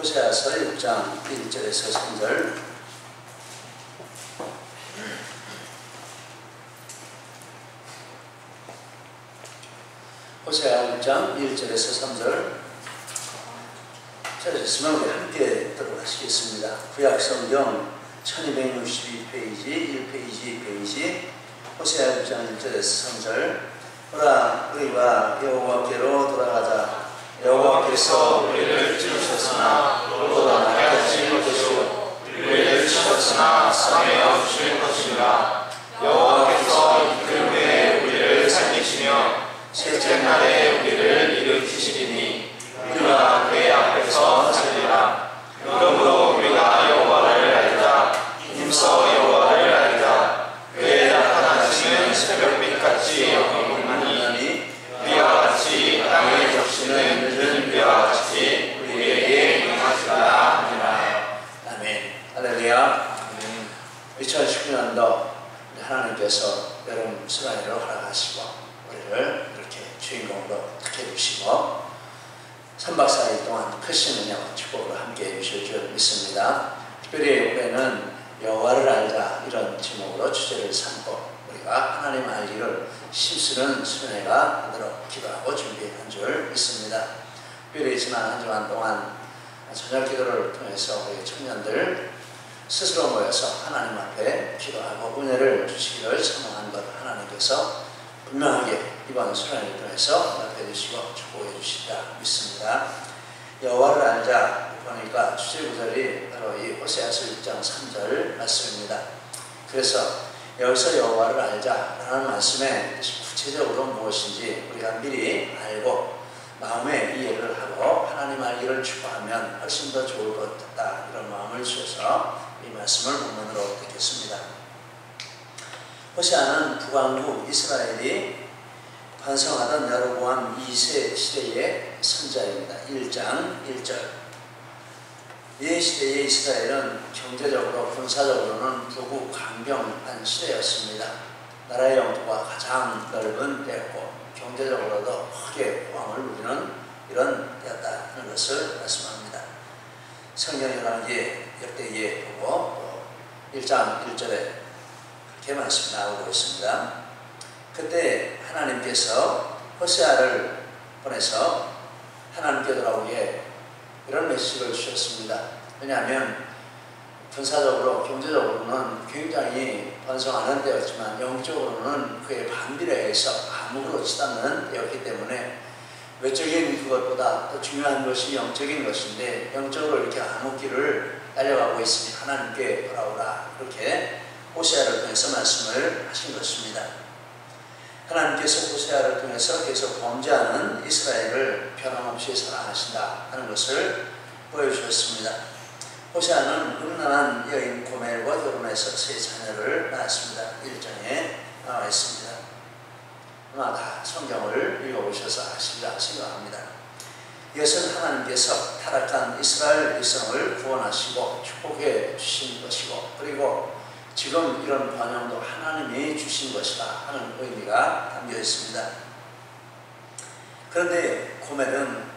호세아서 6장 1절에서 3절. 호세아 6장 1절에서 3절. 찾으셨으면 우리 함께 들어가시겠습니다. 구약성경 1262페이지 1페이지 2페이지 호세아 6장 1절에서 3절. 오라 우리가 여호와께로 돌아가자. 여호와께서 우리를 찢으셨으나 또다 나같이 못하시고 우리를 치셨으나 싸매어 주실 것이라. 여호와께서 이틀 후에 우리를 살리시며 셋째 날에 우리를 일으키시리니 우리가 그의 앞에서 살리라. 그러므로 우리가 여호와를 알자. 힘써 여호와를 알자. 그의 나타나시는 새벽빛같이 여기만하니 비와 같이 땅을 적시는 늦은 비와 같이 우리에게 임하시라 하니라. 아멘. 할렐루야. 2019년도 하나님께서 여름 수련회로 허락하시고 우리를 이렇게 주인공으로 택해주시고 3박 4일 동안 크신 은혜와 축복으로 함께해 주실 줄 믿습니다. 특별히 올해는 여호와를 알자 이런 제목으로 주제를 삼고 우리가 하나님 알기를 힘쓰는 수련회가 되도록 기도하고 준비한 줄 믿습니다. 특별히 지난 한 주간 동안 저녁 기도를 통해서 우리 청년들 스스로 모여서 하나님 앞에 기도하고 은혜를 주시기를 소망한 것 하나님께서 분명하게 이번 수련회를 통해서 응답해 주시고 축복해 주시리라 믿습니다. 여호와를 알자 보니까 주제 구절이 바로 이 호세아서 6장 3절 말씀입니다. 그래서 여기서 여호와를 알자라는 말씀의 구체적으로 무엇인지 우리가 미리 알고 마음의 이해를 하고 하나님 알기를 추구하면 훨씬 더 좋을 것 같다 이런 마음을 주셔서 이 말씀을 본문으로 듣겠습니다. 호세아는 북왕 후 이스라엘이 번성하던 여로보암 2세 시대의 선자입니다. 1장 1절. 이 시대의 이스라엘은 경제적으로 군사적으로는 부국 강병한 시대였습니다. 나라의 영토가 가장 넓은 때였고 경제적으로도 크게 호황을 누리는 이런 때였다는 것을 말씀합니다. 성경 열왕기 역대기에 보고 1장 1절에 그렇게 말씀 나오고 있습니다. 그때 하나님께서 호세아를 보내서 하나님께 돌아오게 이런 메시지를 주셨습니다. 왜냐하면 군사적으로 경제적으로는 굉장히 번성하는 때였지만 영적으로는 그의 반비례해서 아무렇지도 않는 때였기 때문에 외적인 그것보다 더 중요한 것이 영적인 것인데 영적으로 이렇게 암흑길을 달려가고 있으니 하나님께 돌아오라 이렇게 호세아를 통해서 말씀을 하신 것입니다. 하나님께서 호세아를 통해서 계속 범죄하는 이스라엘을 변함없이 사랑하신다 하는 것을 보여주셨습니다. 호세아는 음란한 여인 고멜과 결혼해서 세 자녀를 낳았습니다. 1장에 나와 있습니다. 아마 다 성경을 읽어보셔서 아시리라 생각합니다. 이것은 하나님께서 타락한 이스라엘 백성을 구원하시고 축복해 주신 것이고 그리고 지금 이런 번영도 하나님이 주신 것이다 하는 의미가 담겨 있습니다. 그런데 고멜은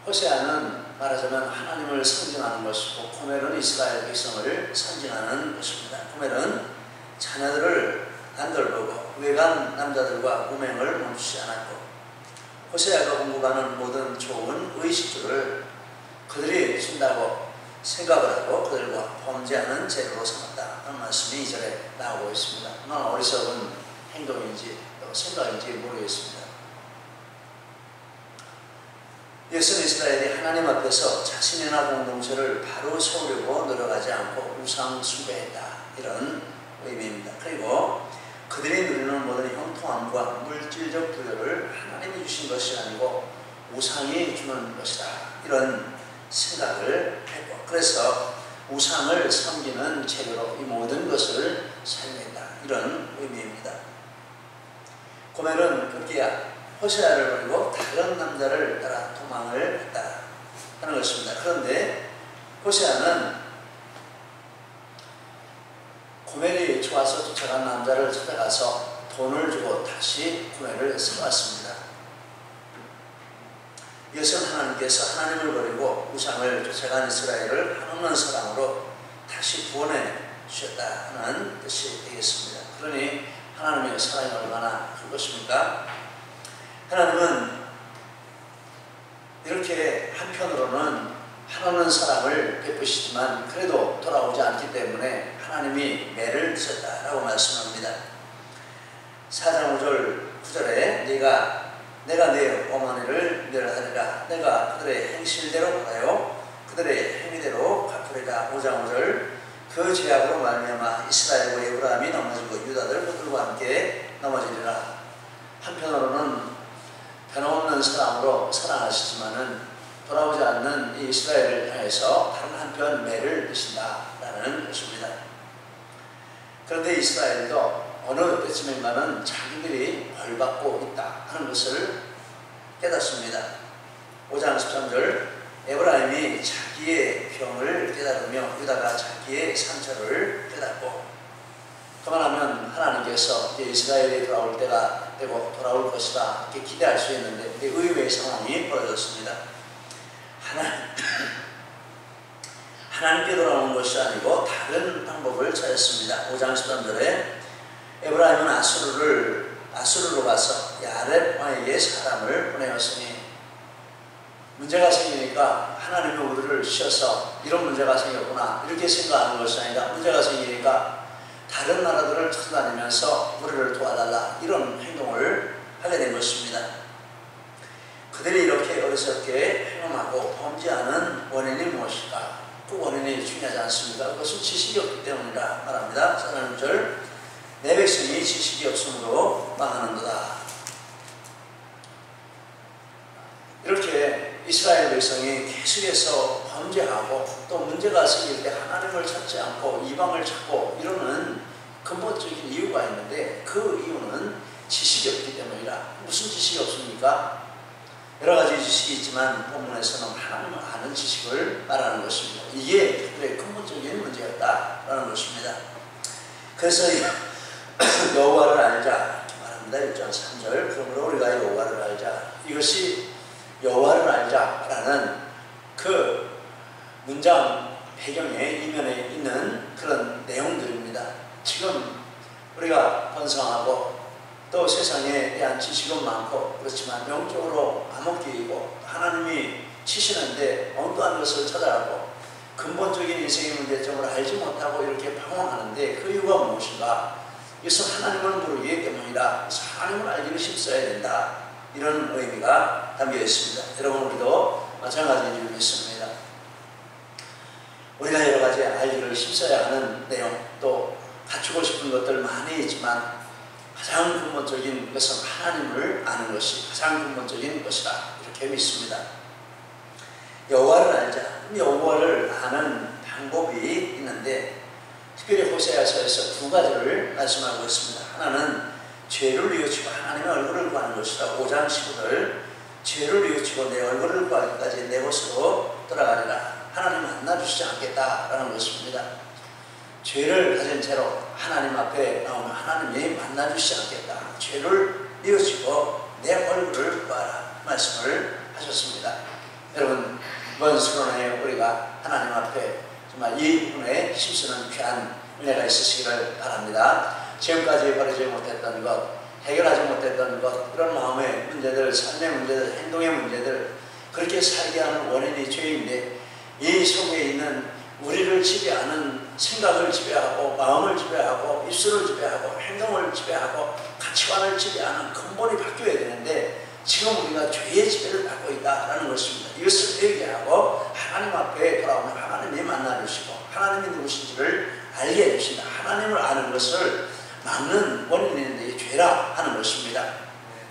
호세아는 말하자면 하나님을 상징하는 것이고 고멜은 이스라엘 백성을 상징하는 것입니다. 고멜은 자녀들을 안 돌보고 외간 남자들과 음행을 멈추지 않았고 호세아가 공급하는 모든 좋은 의식주를 그들이 준다고 생각을 하고 그들과 범죄하는 재료로 삼았다 하는 말씀이 2절에 나오고 있습니다. 얼마나 어리석은 행동인지 또 생각인지 모르겠습니다. 이것은 이스라엘이 하나님 앞에서 자신이나 공동체를 바로 세우려고 노력하지 않고 우상 숭배했다 이런 의미입니다. 그리고 그들이 누리는 모든 형통함과 물질적 부여를 하나님이 주신 것이 아니고 우상이 주는 것이다 이런 생각을 했고 그래서 우상을 섬기는 재료로 이 모든 것을 사용했다 이런 의미입니다. 고멜은 급기야 호세아를 버리고 다른 남자를 따라 도망을 했다 하는 것입니다. 그런데 호세아는 고멜이 좋아서 쫓아간 남자를 찾아가서 돈을 주고 다시 고멜을 사왔습니다. 이것은 하나님께서 하나님을 버리고 우상을 쫓아간 이스라엘을 한없는 사랑으로 다시 구원해 주셨다는 뜻이 되겠습니다. 그러니 하나님의 사랑이 얼마나 큰 것입니까? 하나님은 이렇게 한편으로는 한없는 사랑을 베푸시지만 그래도 돌아오지 않기 때문에 하나님이 매를 드셨다라고 말씀합니다. 4장 5절 9절에 내가 내 어머니를 멸하리라. 내가 그들의 행실대로 받아요. 그들의 행위대로 갚으리라. 5장 5절 그 죄악으로 말미암아 이스라엘과 에브라임이 넘어지고 유다들 그들과 함께 넘어지리라. 한편으로는 변함없는 사랑으로 사랑하시지만은 돌아오지 않는 이 이스라엘을 향해서 다른 한편 매를 드신다라는 것입니다. 그런데 이스라엘도 어느 때쯤인가는 자기들이 벌받고 있다 하는 것을 깨닫습니다. 5장 13절 에브라임이 자기의 병을 깨달으며 유다가 자기의 상처를 깨닫고 그만하면 하나님께서 이제 이스라엘이 돌아올 때가 되고 돌아올 것이다 이렇게 기대할 수 있는데 의외의 상황이 벌어졌습니다. 하나님께 돌아오는 것이 아니고 다른 방법을 찾았습니다. 5장 13절에 에브라임은 아수르로 가서 야렙 왕에게 사람을 보내었으니 문제가 생기니까 하나님이 우리를 씌어서 이런 문제가 생겼구나 이렇게 생각하는 것이 아니라 문제가 생기니까 다른 나라들을 찾아다니면서 우리를 도와달라 이런 행동을 하게 된 것입니다. 그들이 이렇게 어리석게 행동하고 범죄하는 원인이 무엇일까? 그 원인이 중요하지 않습니까? 그것은 지식이 없기 때문이라 말합니다. 4절 내 백성이 지식이 없으므로 망하는도다. 이렇게 이스라엘 백성이 계속해서 범죄하고 또 문제가 생길 때 하나님을 찾지 않고 이방을 찾고 이러는 근본적인 이유가 있는데 그 이유는 지식이 없기 때문이라. 무슨 지식이 없습니까? 여러 가지 지식이 있지만 본문에서는 하나님을 아는 지식을 말하는 것입니다. 이게 그들의 근본적인 문제였다라는 것입니다. 그래서 여호와를 알자 말합니다. 1장 3절 그러므로 우리가 여호와를 알자. 이것이 여호와를 알자라는 그 문장 배경에 이면에 있는 그런 내용들입니다. 지금 우리가 번성하고 또 세상에 대한 지식은 많고 그렇지만 영적으로 암흑기이고 하나님이 치시는데 엉뚱한 것을 찾아가고 근본적인 인생의 문제점을 알지 못하고 이렇게 방황하는데 그 이유가 무엇인가? 이것은 하나님을 모르기 때문이다. 그래서 하나님을 알기를 힘써야 된다. 이런 의미가 담겨 있습니다. 여러분 우리도 마찬가지인 줄 믿습니다. 우리가 여러 가지 알기를 힘써야 하는 내용 또 갖추고 싶은 것들 많이 있지만 가장 근본적인 것은 하나님을 아는 것이 가장 근본적인 것이다. 이렇게 믿습니다. 여호와를 알자. 여호와를 아는 방법이 있는데 특별히 호세아서에서 두 가지를 말씀하고 있습니다. 하나는 죄를 뉘우치고 하나님의 얼굴을 구하는 것이다. 5장 15절 죄를 뉘우치고 내 얼굴을 구하기까지 내 곳으로 돌아가리라. 하나님 만나주시지 않겠다라는 것입니다. 죄를 가진 채로 하나님 앞에 나오면 하나님이 만나주시지 않겠다. 죄를 뉘우치고 내 얼굴을 구하라 말씀을 하셨습니다. 여러분 이번 수련회에 우리가 하나님 앞에 정말 이 부분에 힘쓰는 귀한 은혜가 있으시기를 바랍니다. 지금까지 버리지 못했던 것, 해결하지 못했던 것, 이런 마음의 문제들, 삶의 문제들, 행동의 문제들 그렇게 살게 하는 원인이 죄인데 이 속에 있는 우리를 지배하는 생각을 지배하고 마음을 지배하고 입술을 지배하고 행동을 지배하고 가치관을 지배하는 근본이 바뀌어야 되는데 지금 우리가 죄의 지배를 받고 있다는 것입니다. 이것을 회개하고 하나님 앞에 돌아오면 하나님이 만나주시고 하나님이 누구신지를 알게 해주신다. 하나님을 아는 것을 막는 원인이 있는데 이 죄라 하는 것입니다.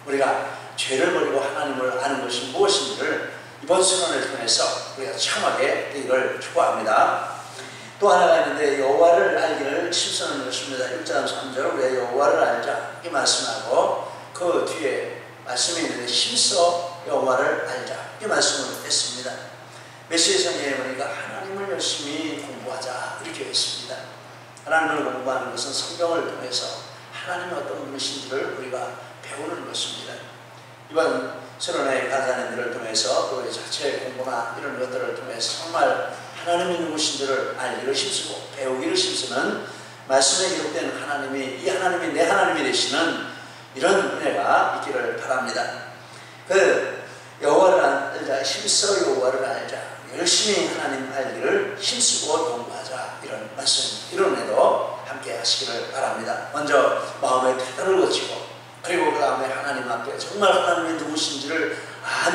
우리가 죄를 버리고 하나님을 아는 것이 무엇인지를 이번 수련을 통해서 우리가 참하게 되기를 축복합니다. 또 하나가 있는데 여호와를 알기를 힘쓰는 것입니다. 1장 3절 우리가 여호와를 알자 이렇게 말씀하고 그 뒤에 말씀이 있는데 힘써 여호와를 알자 이렇게 말씀을 했습니다. 메시지 성경에 보니까 하나님을 열심히 공부하자 이렇게 했습니다. 하나님을 공부하는 것은 성경을 통해서 하나님이 어떤 분이신지를 우리가 배우는 것입니다. 이번 서론의 강사님들을 통해서 또 자체 공부나 이런 것들을 통해서 정말 하나님이 누구신지를 알기를 힘쓰고 배우기를 힘쓰는 말씀에 기록된 하나님이 이 하나님이 내 하나님이 되시는 이런 은혜가 있기를 바랍니다. 그 여호와를 알자, 힘써 여호와를 알자, 열심히 하나님 알기를 힘쓰고 공부하자, 이런 말씀, 이런 은혜도 함께 하시기를 바랍니다. 먼저 마음의 태도를 고치고, 그리고 그 다음에 하나님 앞에 정말 하나님이 누구신지를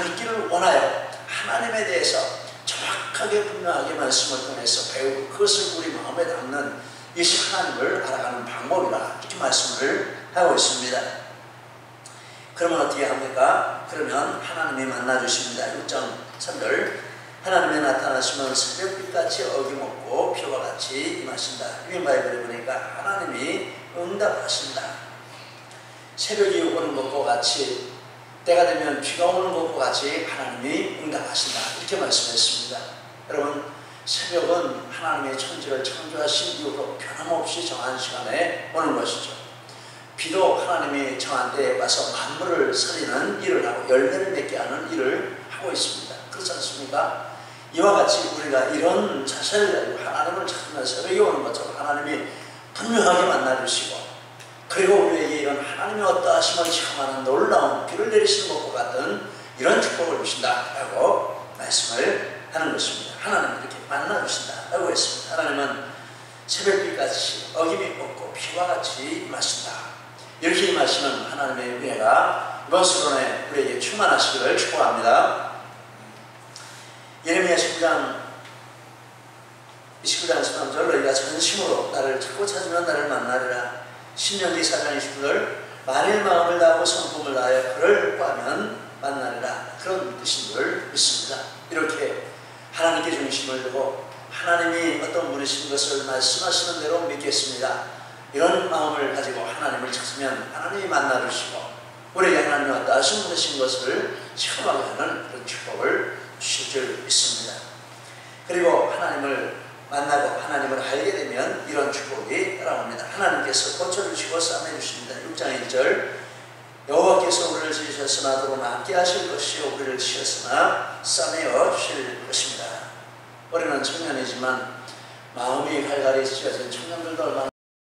믿기를 원하여 하나님에 대해서 정확하게 분명하게 말씀을 통해서 배우고 그것을 우리 마음에 담는 이것이 하나님을 알아가는 방법이라 이렇게 말씀을 하고 있습니다. 그러면 어떻게 합니까? 그러면 하나님이 만나주십니다. 6장 3절 하나님이 나타나시면 새벽빛같이 어김없고 비와 같이 임하신다. 유인 바이블에 보니까 하나님이 응답하신다. 새벽이 오는 것과 같이 때가 되면 비가 오는 것과 같이 하나님이 응답하신다. 이렇게 말씀했습니다. 여러분, 새벽은 하나님의 천지를 창조하신 이후로 변함없이 정한 시간에 오는 것이죠. 비도 하나님이 정한 때에 와서 만물을 살리는 일을 하고 열매를 맺게 하는 일을 하고 있습니다. 그렇지 않습니까? 이와 같이 우리가 이런 자세를 가지고 하나님을 찾으면 새벽이 오는 것처럼 하나님이 분명하게 만나주시고, 그리고 우리에게 이런 하나님의 어떠하심을 체험하는 놀라운 비를 내리시는 것과 같은 이런 축복을 주신다라고 말씀을 하는 것입니다. 하나님은 이렇게 만나주신다라고 했습니다. 하나님은 새벽빛같이 어김이 없고 비와 같이 임하신다. 이렇게 임하시는 하나님의 은혜가 이번 수련회 우리에게 충만하시기를 축복합니다. 예레미야 19장 13절 너희가 전심으로 나를 찾고 찾으면 나를 만나리라. 신명기 4장 29절 만일 마음을 다하고 성품을 다하여 그를 구하면 만나리라. 그런 뜻인 줄 믿습니다. 이렇게 하나님께 중심을 두고 하나님이 어떤 분이신 것을 말씀하시는 대로 믿겠습니다. 이런 마음을 가지고 하나님을 찾으면 하나님이 만나주시고 우리에게 하나님이 어떠하신 분이신 것을 체험하게 하는 그런 축복을 주실 줄 믿습니다. 그리고 하나님을 만나고 하나님을 알게 되면 이런 축복이 따라옵니다. 하나님께서 고쳐주시고 싸매주십니다. 6장 1절 여호와께서 우리를 지으셨으나 더불어 함께 하실 것이요 우리를 지었으나 싸매어 주실 것입니다. 우리는 청년이지만 마음이 갈갈이 찢어진 청년들도 얼마나